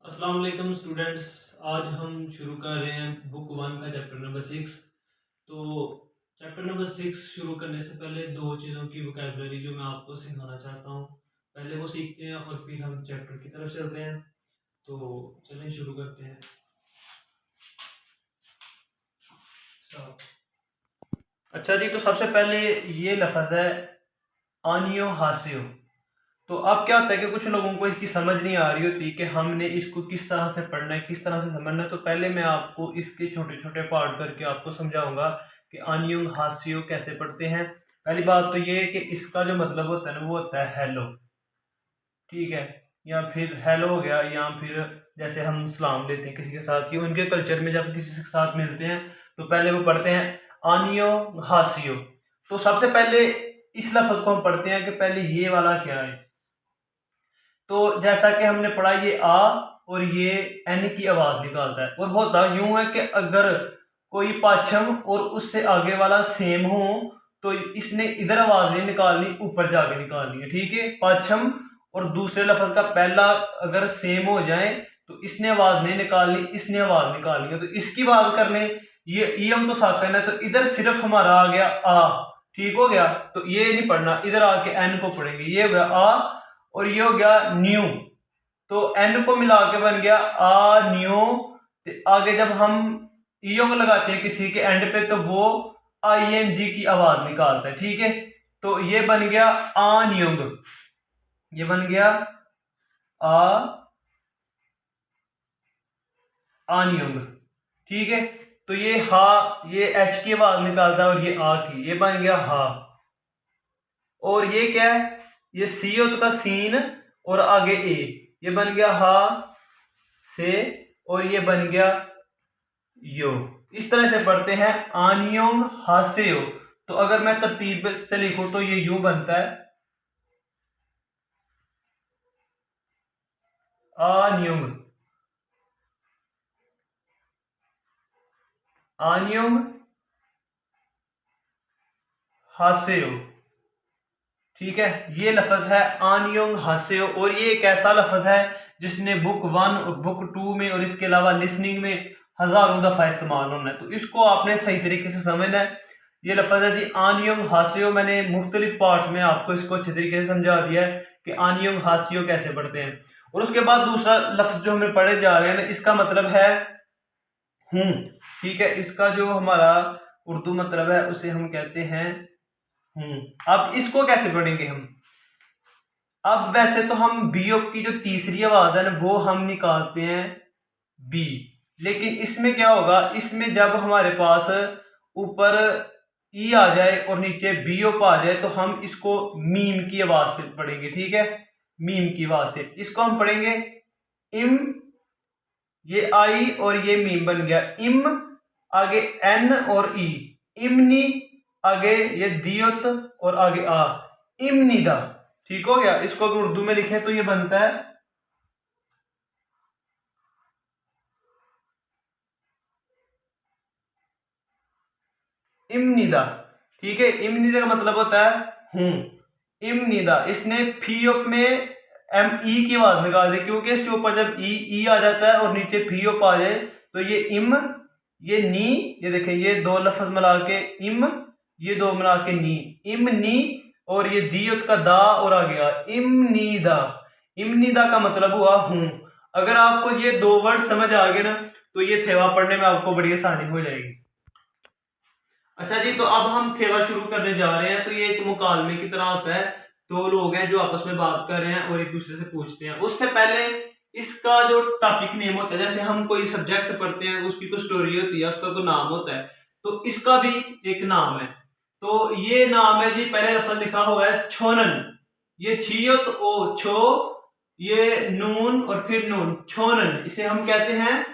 अस्सलाम वालेकुम स्टूडेंट्स। आज हम शुरू कर रहे हैं बुक वन का चैप्टर नंबर 6। तो चैप्टर नंबर 6 शुरू करने से पहले दो चीज़ों की वोकैबुलरी जो मैं आपको सिखाना चाहता हूँ, पहले वो सीखते हैं और फिर हम चैप्टर की तरफ चलते हैं। तो चलें शुरू करते हैं। अच्छा जी, तो सबसे पहले ये लफ्ज़ है आनियो हासियो। तो अब क्या होता है कि कुछ लोगों को इसकी समझ नहीं आ रही होती कि हमने इसको किस तरह से पढ़ना है, किस तरह से समझना है। तो पहले मैं आपको इसके छोटे छोटे पार्ट करके आपको समझाऊंगा कि आनियो हासियो कैसे पढ़ते हैं। पहली बात तो ये है कि इसका जो मतलब होता है ना, वो होता है हेलो, ठीक है। या फिर हेलो हो गया, या फिर जैसे हम सलाम लेते हैं किसी के साथ, या उनके कल्चर में जब किसी के साथ मिलते हैं तो पहले वो पढ़ते हैं आनियो हासियो। तो सबसे पहले इस लफ्ज को हम पढ़ते हैं कि पहले ये वाला क्या है। तो जैसा कि हमने पढ़ा, ये आ और ये एन की आवाज निकालता है। और होता यूं है कि अगर कोई पाछम और उससे आगे वाला सेम हो तो इसने इधर आवाज नहीं निकालनी, ऊपर जाके निकालनी है, ठीक है। पाछम और दूसरे लफ्ज का पहला अगर सेम हो जाए तो इसने आवाज नहीं निकालनी, इसने आवाज निकालनी है। तो इसकी बात कर लें, ये ईयम तो साकन है, तो इधर सिर्फ हमारा आ गया आ, ठीक हो गया। तो ये नहीं पढ़ना, इधर आके एन को पढ़ेंगे। ये हो गया आ और ये हो गया न्यू, तो एन को मिला के बन गया आ न्यू। तो आगे जब हम ईओ को लगाते हैं किसी के एंड पे तो वो आई एन जी की आवाज निकालता है, ठीक है। तो ये बन गया आन्युंग, ये बन गया आ आन्युंग, ठीक है। तो ये हा, ये एच की आवाज निकालता है और ये आ की, ये बन गया हा। और ये क्या है, ये सी हो तो का सीन और आगे ए, ये बन गया हा से और ये बन गया यो। इस तरह से पढ़ते हैं आनियोंग हास्यो। तो अगर मैं तरतीब से लिखूं तो ये यू बनता है आनियोंग, आनियोंग हास्यो, ठीक है। ये लफ्ज है आनियोंग हास्यो। और ये एक ऐसा लफ्ज है जिसने बुक वन और बुक टू में और इसके अलावा लिसनिंग में हजारों दफा इस्तेमाल होना है। तो इसको आपने सही तरीके से समझना है। ये लफ्ज है जी आनियोंग हास्यो। मैंने मुख्तलिफ पार्ट्स में आपको इसको अच्छे तरीके से समझा दिया है कि आनियोंग हास्यो कैसे पढ़ते हैं। और उसके बाद दूसरा लफ्ज जो हमें पढ़े जा रहे हैं ना, इसका मतलब है हूं, ठीक है। इसका जो हमारा उर्दू मतलब है उसे हम कहते हैं हूं। अब इसको कैसे पढ़ेंगे हम। अब वैसे तो हम बीओ की जो तीसरी आवाज है ना वो हम निकालते हैं बी, लेकिन इसमें क्या होगा, इसमें जब हमारे पास ऊपर ई आ जाए और नीचे बीओ आ जाए तो हम इसको मीम की आवाज से पढ़ेंगे, ठीक है। मीम की आवाज से इसको हम पढ़ेंगे इम, ये आई और ये मीम बन गया इम, आगे एन और ई, इमनी, आगे ये दियत और आगे आ, इमनिदा, ठीक हो गया। इसको अगर उर्दू में लिखें तो ये बनता है इमनिदा, ठीक है। इमनिदा का मतलब होता है हूं, इमनिदा। इसने फीओप में एम ई की आवाज निकाल दी, क्योंकि इसके ऊपर जब ई आ जाता है और नीचे फीओप आ जाए तो ये इम, ये नी, ये देखें ये दो लफ्ज मिला के इम, ये दो मिला के नी, इम नी। और ये दियत का दा और आ गया इमनीदा। इमनीदा का मतलब हुआ हूं। अगर आपको ये दो वर्ड समझ आ गए ना तो ये थेवा पढ़ने में आपको बड़ी आसानी हो जाएगी। अच्छा जी, तो अब हम थेवा शुरू करने जा रहे हैं। तो ये एक मुकालमे की तरह होता है, दो लोग हैं जो आपस में बात कर रहे हैं और एक दूसरे से पूछते हैं। उससे पहले इसका जो टॉपिक नेम होता है, जैसे हम कोई सब्जेक्ट पढ़ते हैं उसकी कोई स्टोरी होती है, उसका कोई नाम होता है, तो इसका भी एक नाम है। तो ये नाम है जी, पहले लफ्ज लिखा हुआ है छोनन, ये छियत ओ छो, ये नून और फिर नून, छोनन, इसे हम कहते हैं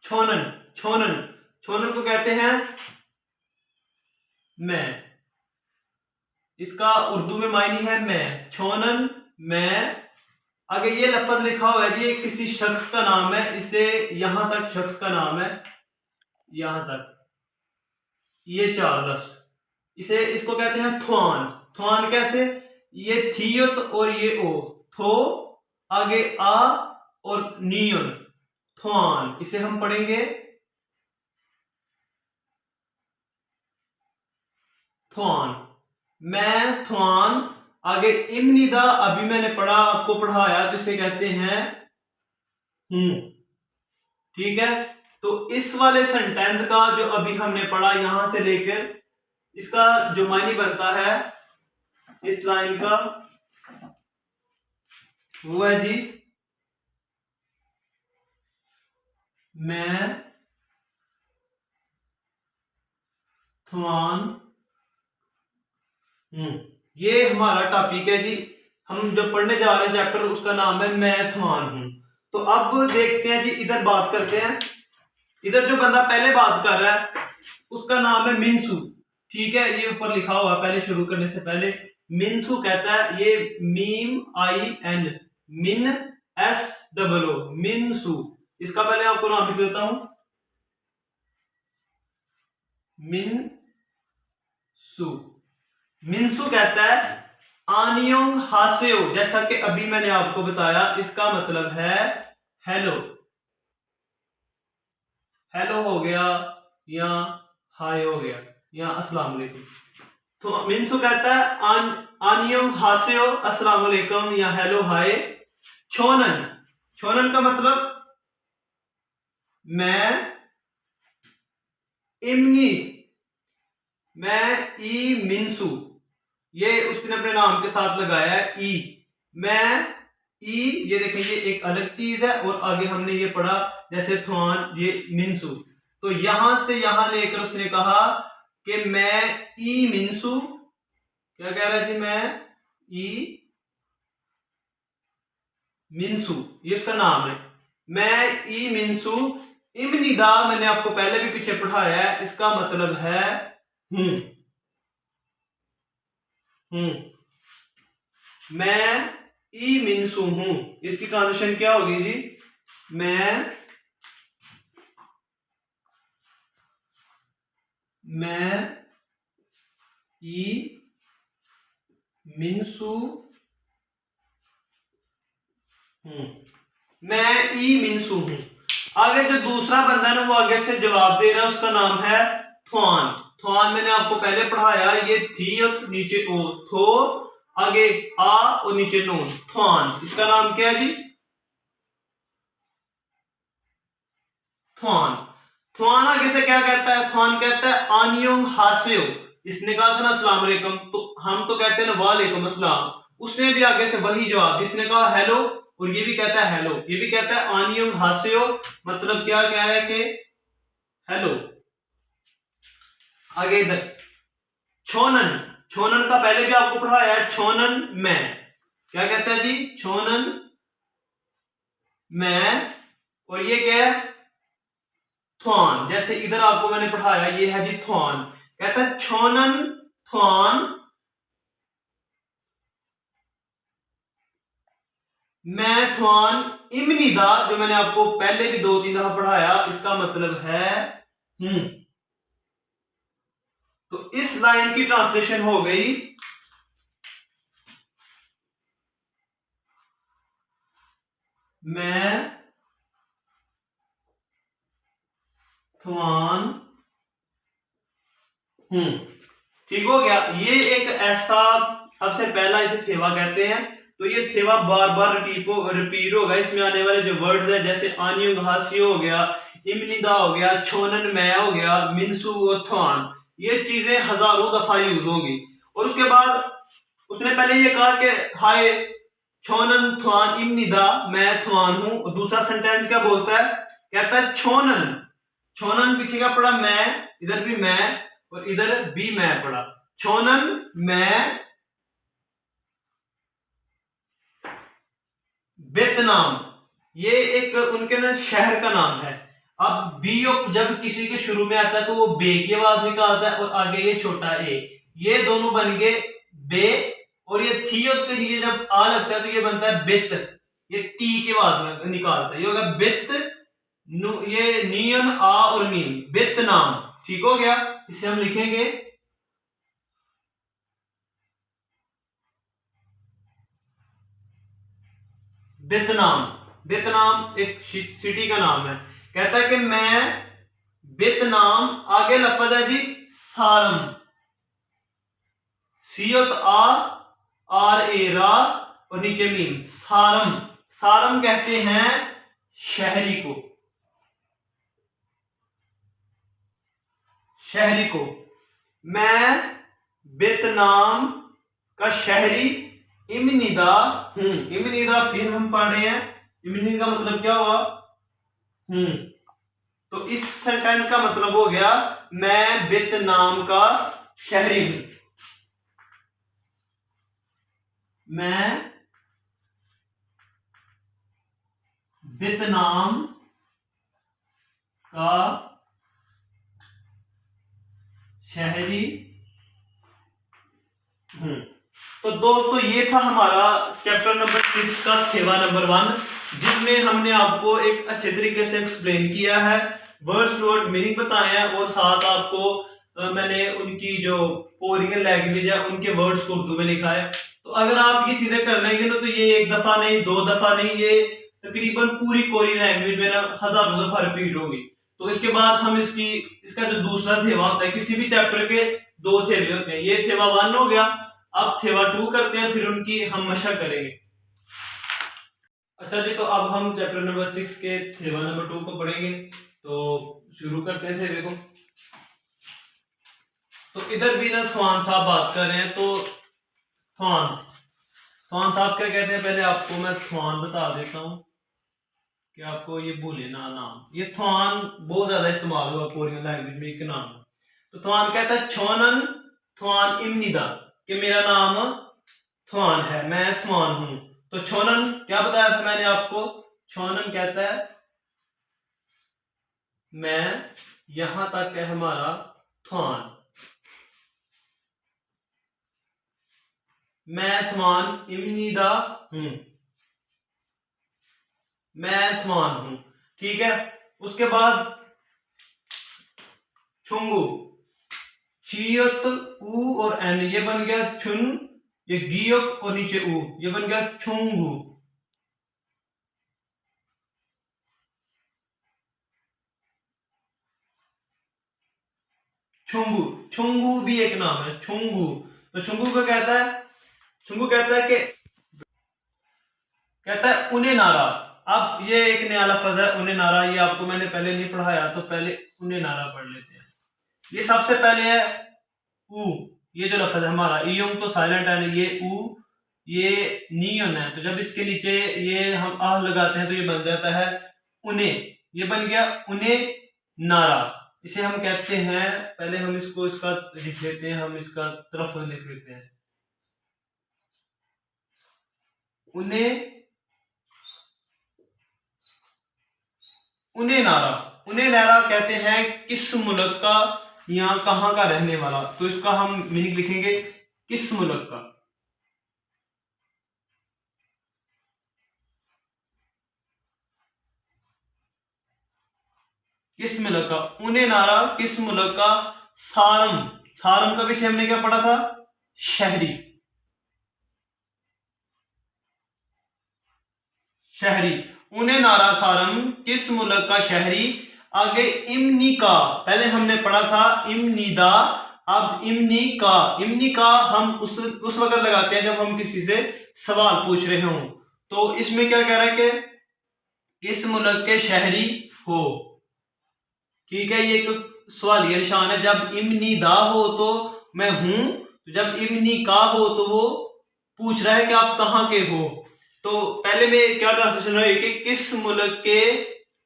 छोनन। छोनन, छोनन को कहते हैं मैं। इसका उर्दू में मायनी है मैं, छोनन मैं। आगे ये लफ्ज लिखा हुआ है, ये किसी शख्स का नाम है, इसे यहां तक शख्स का नाम है, यहां तक ये चार लफ्ज, इसे इसको कहते हैं थ्वान। थ्वान कैसे, ये थियोत और ये ओ, थो आगे आ और नियन, थ्वान, इसे हम पढ़ेंगे थ्वान। मैं थ्वान, आगे इमनिदा अभी मैंने पढ़ा, आपको पढ़ाया, तो इसे कहते हैं हूं। ठीक है, तो इस वाले सेंटेंस का जो अभी हमने पढ़ा यहां से लेकर इसका जो मायने बनता है इस लाइन का, वो है जी मैं थ्वान हूं। ये हमारा टॉपिक है जी, हम जो पढ़ने जा रहे हैं चैप्टर उसका नाम है मैं थ्वान हूं। तो अब देखते हैं जी, इधर बात करते हैं। इधर जो बंदा पहले बात कर रहा है उसका नाम है मिनसू। ठीक है, ये ऊपर लिखा हुआ पहले शुरू करने से पहले मिनसू कहता है, ये मीम आई एन, मिन एस डबल ओ, मिनसू। इसका पहले आपको नाम लिख देता हूं, मिनसू। मिनसू कहता है आनियोंग हासेओ, जैसा कि अभी मैंने आपको बताया, इसका मतलब है हेलो। हेलो हो गया या हाय हो गया या अस्सलाम वालेकुम। तो मिनसू कहता है आनियोंग हासेओ, अस्सलाम वालेकुम या हेलो हाय। छोनन, छोनन का मतलब मैं इमनी, मैं ई मिनसू, ये उसने अपने नाम के साथ लगाया है ई। मैं ई, ये देखें ये एक अलग चीज है, और आगे हमने ये पढ़ा जैसे थ्वान, ये मिनसू। तो यहां से यहां लेकर उसने कहा कि मैं ई मिनसू, क्या कह रहा है जी, मैं ई मिनसू, ये इसका नाम है। मैं ई मिनसू इमनिदा, मैंने आपको पहले भी पीछे पढ़ाया है, इसका मतलब है हूं। मैं ई मिनसू हूं, इसकी ट्रांजिशन क्या होगी जी, मैं ई मिनसू हूं, मैं ई मिनसू हूं। आगे जो दूसरा बंदा है ना, वो आगे से जवाब दे रहा है, उसका नाम है थ्वान। थ्वान मैंने आपको पहले पढ़ाया, ये थी और नीचे ओ, थो आगे आ और नीचे नून, थ्वान। इसका नाम क्या है जी, थ्वान। थ्वान आगे से क्या कहता है, थ्वान कहता है आनियोंग हास्यो। इसने कहा था ना अस्सलाम वालेकुम, तो हम तो कहते हैं ना वालेकुम अस्सलाम, उसने भी आगे से वही जवाब, इसने कहा हेलो, और ये भी कहता है हेलो, ये भी कहता है आनियोंग हास्यो, मतलब क्या कह रहा है कि हेलो। आगे इधर छोनन, छोनन का पहले भी आपको पढ़ाया है, छोनन मैं, क्या कहता है जी, छोनन मैं, और ये क्या है थ्वान। जैसे इधर आपको मैंने पढ़ाया, ये है जी थ्वान, कहता है छोनन थ्वान, मैं थ्वान इमनिदा, जो मैंने आपको पहले भी 2-3 दफा पढ़ाया, इसका मतलब है हूं। तो इस लाइन की ट्रांसलेशन हो गई, मैं थ्वान हूं। ठीक हो गया। ये एक ऐसा, सबसे पहला इसे थेवा कहते हैं। तो ये थेवा बार बार रिपीट होगा, इसमें आने वाले जो वर्ड्स है, जैसे आनियो घासियो हो गया, इमनिदा हो गया, छोनन मैं हो गया, मिनसू और थ्वान, ये चीजें हजारों दफा यूज होंगी। और उसके बाद उसने पहले ये कहा कि हाय छोनन थ्वान इमनिदा, मैं थ्वान हूं। और दूसरा सेंटेंस क्या बोलता है, कहता है छोनन, छोनन पीछे क्या पड़ा मैं, इधर भी मैं और इधर भी मैं पड़ा, छोनन मैं वियतनाम, ये एक उनके ना शहर का नाम है। अब बी जब किसी के शुरू में आता है तो वो बे की आवाज निकालता है, और आगे ये छोटा ए, ये दोनों बन गए बे। और ये थी के लिए जब आ लगता है तो ये बनता है बित, ये टी की आवाज निकालता है, ये होगा बित, ये नियन आ और मीन, वियतनाम। ठीक हो गया, इसे हम लिखेंगे वियतनाम, वियतनाम एक सिटी का नाम है। कहता है कि मैं वियतनाम, आगे लफ्ज है जी सारम, CHR रा और नीचे मीम, सारम। सारम कहते हैं शहरी को, शहरी को। मैं वियतनाम का शहरी इमनिदा हूं। इमनिदा फिर हम पढ़ रहे हैं, इमनी का मतलब क्या हुआ? हूं। तो इस सेंटेंस का मतलब हो गया मैं वियतनाम का शहरी हूं। मैं वियतनाम का शहरी हूं। तो दोस्तों ये था हमारा चैप्टर नंबर 6 का थेवा नंबर 1, जिसमें हमने आपको एक अच्छे तरीके से एक्सप्लेन किया है, वर्ड्स टू वर्ड मीनिंग बताए हैं और साथ आपको मैंने उनकी जो ओरिजिनल लैंग्वेज है उनके वर्ड्स को उर्दू में लिखा है। तो अगर आप ये चीजें कर लेंगे ना तो ये एक दफा नहीं, दो दफा नहीं, ये तकरीबन पूरी कोरियन लैंग्वेज में ना हजारों दफा रिपीट होगी। तो इसके बाद हम इसका जो दूसरा थेवा होता है, किसी भी चैप्टर के 2 थेवे होते हैं, ये थेवा 1 हो गया, अब थेवा 2 करते हैं, फिर उनकी हम मशक करेंगे। अच्छा जी, तो अब हम चैप्टर नंबर 6 के थेवा नंबर 2 को पढ़ेंगे। तो शुरू करते हैं थेवे को। तो इधर भी ना थवान साहब बात कर रहे हैं। तो थवान साहब क्या कहते हैं, पहले आपको मैं थवान बता देता हूं कि आपको ये भूले ना नाम। ये थवान बहुत ज्यादा इस्तेमाल हुआ कोरियन लैंग्वेज में, एक नाम। तो थवान कहता है छोनन थवान इमनिदा, कि मेरा नाम थवान है, मैं थवान हूं। तो छोनन क्या बताया था मैंने आपको? छोनन कहता है मैं, यहां तक है हमारा थवान, मैं थवान इमनिदा हूं, मैं थवान हूं। ठीक है। उसके बाद छुंगू, चियत ऊ और एन, ये बन गया छुन, ये गियक और नीचे ऊ, ये बन गया छुंगू। छुंगू, छुंगू भी एक नाम है, छुंगू। तो छुंगू को कहता है, छुंगू कहता है कि कहता है उन्हें नारा। अब ये एक नया लफ्ज है उन्हें नारा, ये आपको मैंने पहले नहीं पढ़ाया, तो पहले उन्हें नारा पढ़ लेते हैं। ये सबसे पहले है ऊ, ये जो लफ्ज है हमारा ईयोंग तो साइलेंट है, ये ऊ, ये नियन है। तो जब इसके नीचे ये हम आह लगाते हैं तो ये बन जाता है उन्हें, ये बन गया उन्हें नारा। इसे हम कहते हैं, पहले हम इसको इसका लिख लेते हैं, हम इसका तरफ लिख लेते हैं, उन्हें नारा। उन्हें नारा कहते हैं किस मुल्क का या कहां का रहने वाला। तो इसका हम मीनिंग लिखेंगे किस मुल्क का, किस मुल्क का, उन्हें नारा किस मुल्क का। सारम, सारम का पीछे हमने क्या पढ़ा था? शहरी, शहरी। उन्हें नारा सारम किस मुल्क का शहरी। आगे इमनी का, पहले हमने पढ़ा था इमनीदा, अब इमनी का। इमनी का हम उस वक्त लगाते हैं जब हम किसी से सवाल पूछ रहे हों। तो इसमें क्या कह रहा है कि किस मुल्क के शहरी हो। ठीक है, ये एक सवालिया निशान है। जब इमनीदा हो तो मैं हूं, जब इमनी का हो तो वो पूछ रहा है कि आप कहां के हो। तो पहले में क्या ट्रांसलेशन है कि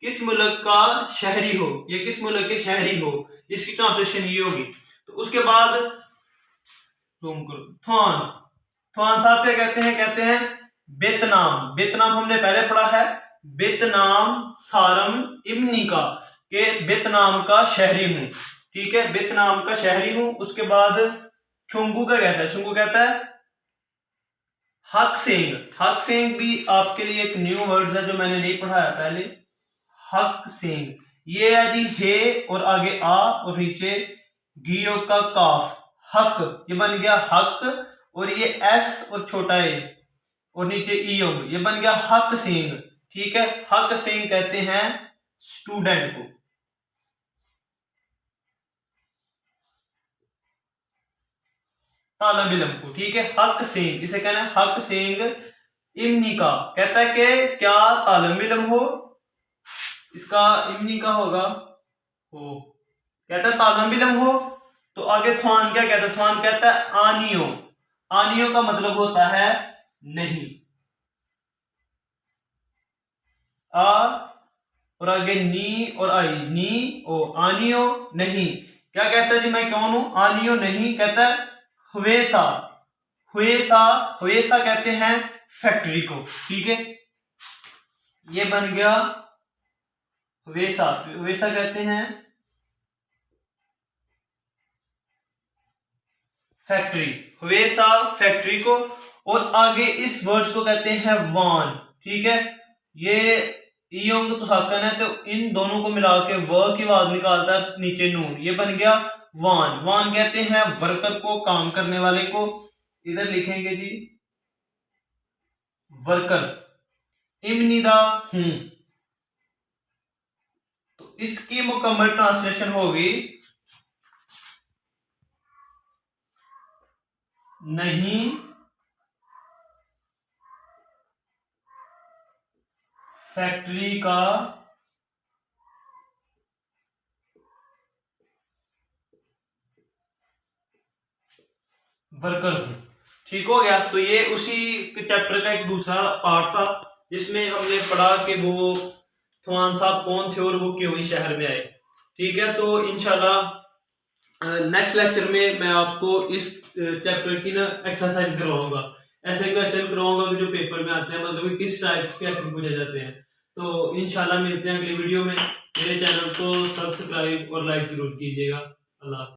किस मुल्क का शहरी हो, ये किस मुल्क के शहरी हो, इसकी ट्रांसलेशन ये होगी। तो उसके बाद थवान साहब क्या कहते हैं वियतनाम। वियतनाम हमने पहले पढ़ा है, वियतनाम सारम इमनी का, के वियतनाम का शहरी हूं। ठीक है, वियतनाम का शहरी हूं। उसके बाद छुंगू का कहता है, छुंगू कहता है हक सेंग। हक सेंग भी आपके लिए एक न्यू वर्ड है जो मैंने नहीं पढ़ाया पहले। हक सेंग, ये है जी हे और आगे आ और नीचे गियो का काफ, हक, ये बन गया हक। और ये एस और छोटा ए, और नीचे ईयोंग, ये बन गया हक सिंह। ठीक है, हक सिंह कहते हैं स्टूडेंट को। तालब इल्म को। ठीक है, हक सिंह, इसे कहना है हक सिंह इमनी का, कहता है कि क्या तालब इल्म हो, इसका इमनी का होगा हो, कहता है तालब इल्म हो। तो आगे थ्वान क्या कहता है, थ्वान कहता है आनियो। आनियो का मतलब होता है नहीं। आ और आगे नी और आई, नी ओ, आनियो नहीं। क्या कहता है जी, मैं कौन हूं, आनियो नहीं, कहता है हुएसा। हुएसा, हुएसा कहते हैं फैक्ट्री को। ठीक है, ये बन गया हुएसा। हुएसा कहते हैं फैक्ट्री, हुएसा फैक्ट्री को। और आगे इस वर्ड्स को कहते हैं वान। ठीक है, ये ईयोंग तो साकन है, तो इन दोनों को मिला के व की आवाज निकालता है नीचे नून, ये बन गया वान। वान कहते हैं वर्कर को, काम करने वाले को। इधर लिखेंगे जी वर्कर। इमनिदा हूं, तो इसकी मुकम्मल ट्रांसलेशन होगी नहीं फैक्ट्री का वर्कर हूं। ठीक हो गया। तो ये उसी चैप्टर का एक दूसरा पार्ट था जिसमें हमने पढ़ा कि वो थवान साहब कौन थे और वो क्यों ही शहर में आए। ठीक है, तो इंशाल्लाह नेक्स्ट लेक्चर में मैं आपको इस चैप्टर की ना एक्सरसाइज करवाऊंगा, ऐसे क्वेश्चन करवाऊंगा कि जो पेपर में आते हैं, मतलब किस टाइप के क्वेश्चन पूछे जाते हैं। तो इंशाल्लाह मिलते हैं अगली वीडियो में। मेरे चैनल को सब्सक्राइब और लाइक जरूर कीजिएगा। अल्लाह।